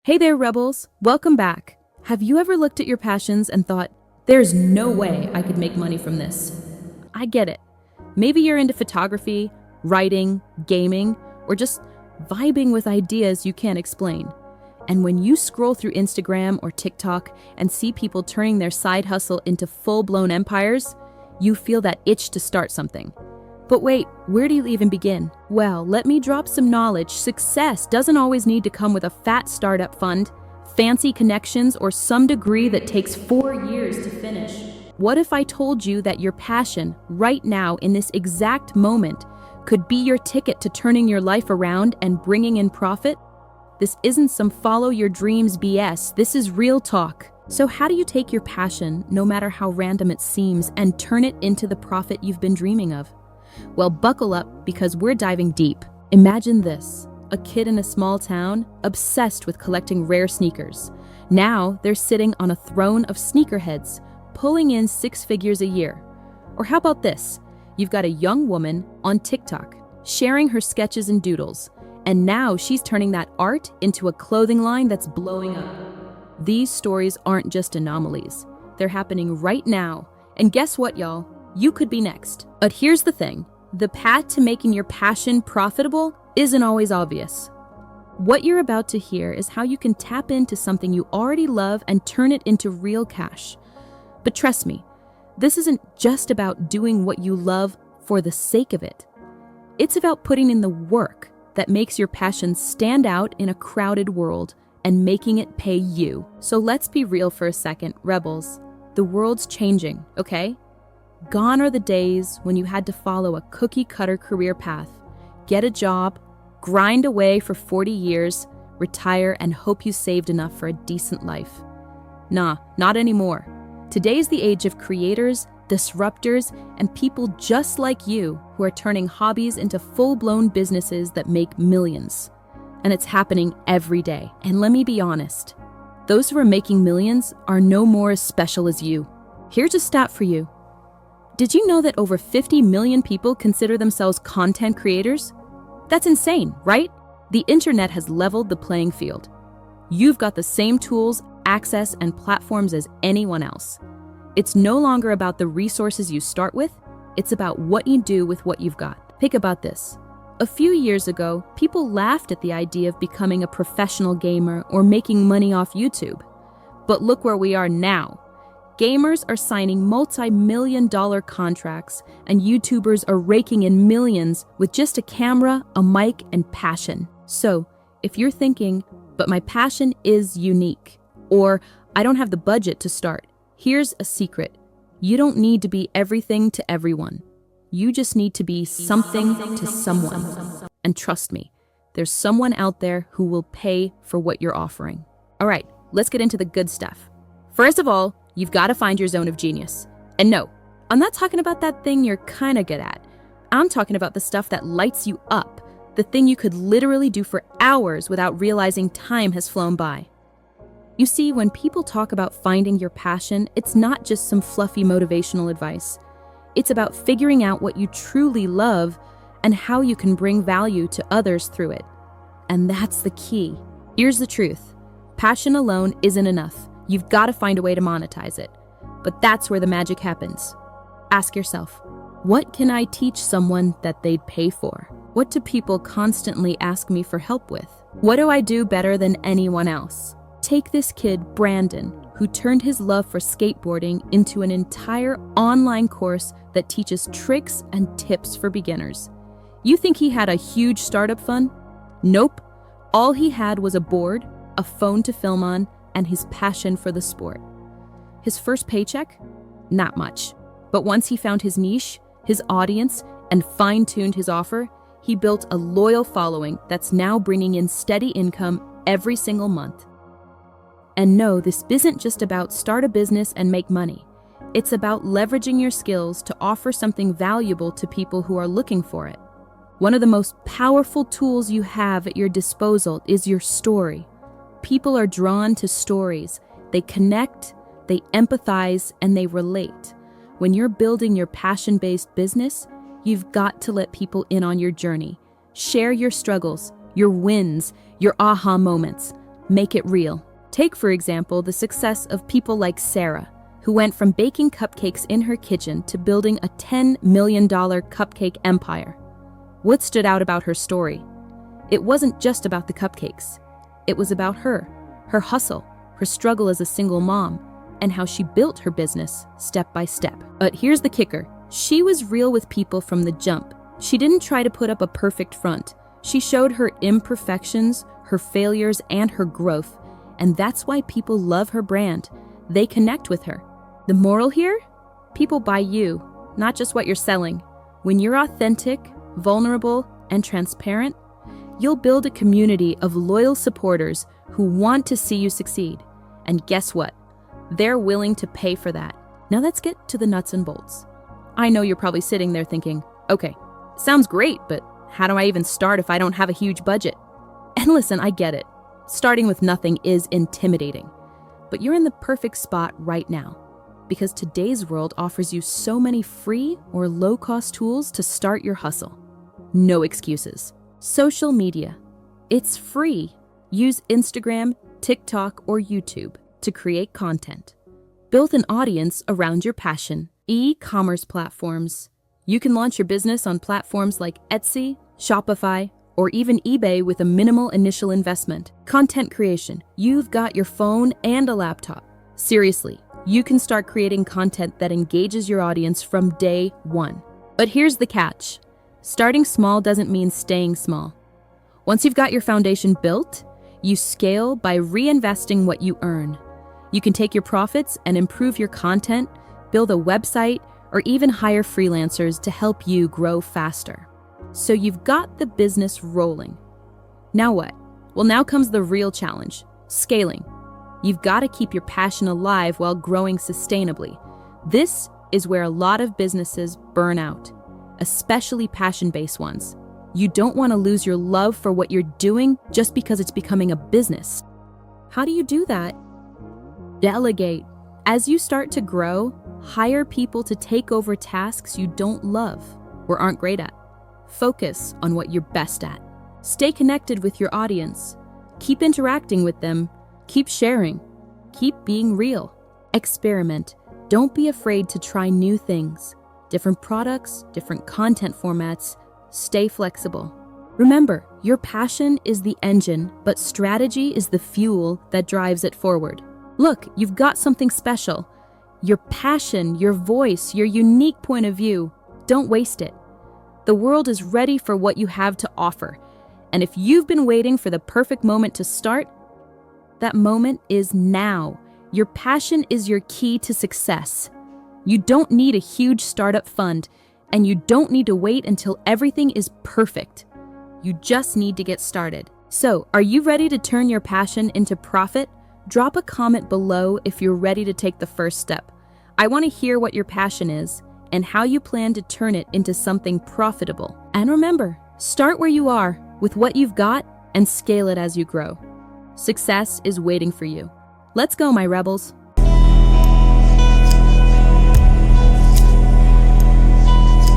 Hey there, rebels! Welcome back. Have you ever looked at your passions and thought, there's no way I could make money from this? I get it. Maybe you're into photography, writing, gaming, or just vibing with ideas you can't explain. And when you scroll through Instagram or TikTok and see people turning their side hustle into full-blown empires, you feel that itch to start something. But wait, where do you even begin? Well, let me drop some knowledge. Success doesn't always need to come with a fat startup fund, fancy connections, or some degree that takes 4 years to finish. What if I told you that your passion, right now in this exact moment, could be your ticket to turning your life around and bringing in profit? This isn't some follow your dreams BS, this is real talk. So how do you take your passion, no matter how random it seems, and turn it into the profit you've been dreaming of? Well, buckle up because we're diving deep. Imagine this, a kid in a small town obsessed with collecting rare sneakers. Now they're sitting on a throne of sneakerheads, pulling in 6 figures a year. Or how about this? You've got a young woman on TikTok sharing her sketches and doodles, and now she's turning that art into a clothing line that's blowing up. These stories aren't just anomalies. They're happening right now. And guess what, y'all? You could be next. But here's the thing. The path to making your passion profitable isn't always obvious. What you're about to hear is how you can tap into something you already love and turn it into real cash. But trust me, this isn't just about doing what you love for the sake of it. It's about putting in the work that makes your passion stand out in a crowded world and making it pay you. So let's be real for a second, rebels. The world's changing, okay? Gone are the days when you had to follow a cookie-cutter career path, get a job, grind away for 40 years, retire, and hope you saved enough for a decent life. Nah, not anymore. Today's the age of creators, disruptors, and people just like you who are turning hobbies into full-blown businesses that make millions. And it's happening every day. And let me be honest, those who are making millions are no more as special as you. Here's a stat for you. Did you know that over 50 million people consider themselves content creators? That's insane, right? The internet has leveled the playing field. You've got the same tools, access, and platforms as anyone else. It's no longer about the resources you start with, it's about what you do with what you've got. Think about this. A few years ago, people laughed at the idea of becoming a professional gamer or making money off YouTube. But look where we are now. Gamers are signing multi-million-dollar contracts, and YouTubers are raking in millions with just a camera, a mic, and passion. So, if you're thinking, but my passion is unique, or I don't have the budget to start, here's a secret. You don't need to be everything to everyone. You just need to be something to someone. And trust me, there's someone out there who will pay for what you're offering. All right, let's get into the good stuff. First of all, you've got to find your zone of genius. And no, I'm not talking about that thing you're kind of good at. I'm talking about the stuff that lights you up, the thing you could literally do for hours without realizing time has flown by. You see, when people talk about finding your passion, it's not just some fluffy motivational advice. It's about figuring out what you truly love and how you can bring value to others through it. And that's the key. Here's the truth. Passion alone isn't enough. You've got to find a way to monetize it. But that's where the magic happens. Ask yourself, what can I teach someone that they'd pay for? What do people constantly ask me for help with? What do I do better than anyone else? Take this kid, Brandon, who turned his love for skateboarding into an entire online course that teaches tricks and tips for beginners. You think he had a huge startup fund? Nope. All he had was a board, a phone to film on, and his passion for the sport. His first paycheck? Not much. But once he found his niche, his audience, and fine-tuned his offer, he built a loyal following that's now bringing in steady income every single month. And no, this isn't just about start a business and make money. It's about leveraging your skills to offer something valuable to people who are looking for it. One of the most powerful tools you have at your disposal is your story. People are drawn to stories. They connect, they empathize, and they relate. When you're building your passion-based business, you've got to let people in on your journey. Share your struggles, your wins, your aha moments. make it real. Take, for example, the success of people like Sarah, who went from baking cupcakes in her kitchen to building a $10 million cupcake empire. What stood out about her story? It wasn't just about the cupcakes. It was about her hustle, her struggle as a single mom, and how she built her business step by step. But here's the kicker. She was real with people from the jump. She didn't try to put up a perfect front. She showed her imperfections, her failures, and her growth. And that's why people love her brand. They connect with her. The moral here? People buy you, not just what you're selling. When you're authentic, vulnerable, and transparent, you'll build a community of loyal supporters who want to see you succeed. And guess what? They're willing to pay for that. Now let's get to the nuts and bolts. I know you're probably sitting there thinking, okay, sounds great, but how do I even start if I don't have a huge budget? And listen, I get it. Starting with nothing is intimidating. But you're in the perfect spot right now, because today's world offers you so many free or low-cost tools to start your hustle. No excuses. Social media. It's free. Use Instagram, TikTok, or YouTube to create content. Build an audience around your passion. E-commerce platforms. You can launch your business on platforms like Etsy, Shopify, or even eBay with a minimal initial investment. Content creation. You've got your phone and a laptop. Seriously, you can start creating content that engages your audience from day one. But here's the catch. Starting small doesn't mean staying small. Once you've got your foundation built, you scale by reinvesting what you earn. You can take your profits and improve your content, build a website, or even hire freelancers to help you grow faster. So you've got the business rolling. Now what? Well, now comes the real challenge, scaling. You've got to keep your passion alive while growing sustainably. This is where a lot of businesses burn out, especially passion-based ones. You don't want to lose your love for what you're doing just because it's becoming a business. How do you do that? Delegate. As you start to grow, hire people to take over tasks you don't love or aren't great at. Focus on what you're best at. Stay connected with your audience. Keep interacting with them. Keep sharing. Keep being real. Experiment. Don't be afraid to try new things. Different products, different content formats. Stay flexible. Remember, your passion is the engine, but strategy is the fuel that drives it forward. Look, you've got something special. Your passion, your voice, your unique point of view. Don't waste it. The world is ready for what you have to offer. And if you've been waiting for the perfect moment to start, that moment is now. Your passion is your key to success. You don't need a huge startup fund, and you don't need to wait until everything is perfect. You just need to get started. So, are you ready to turn your passion into profit? Drop a comment below if you're ready to take the first step. I want to hear what your passion is and how you plan to turn it into something profitable. And remember, start where you are with what you've got and scale it as you grow. Success is waiting for you. Let's go, my rebels.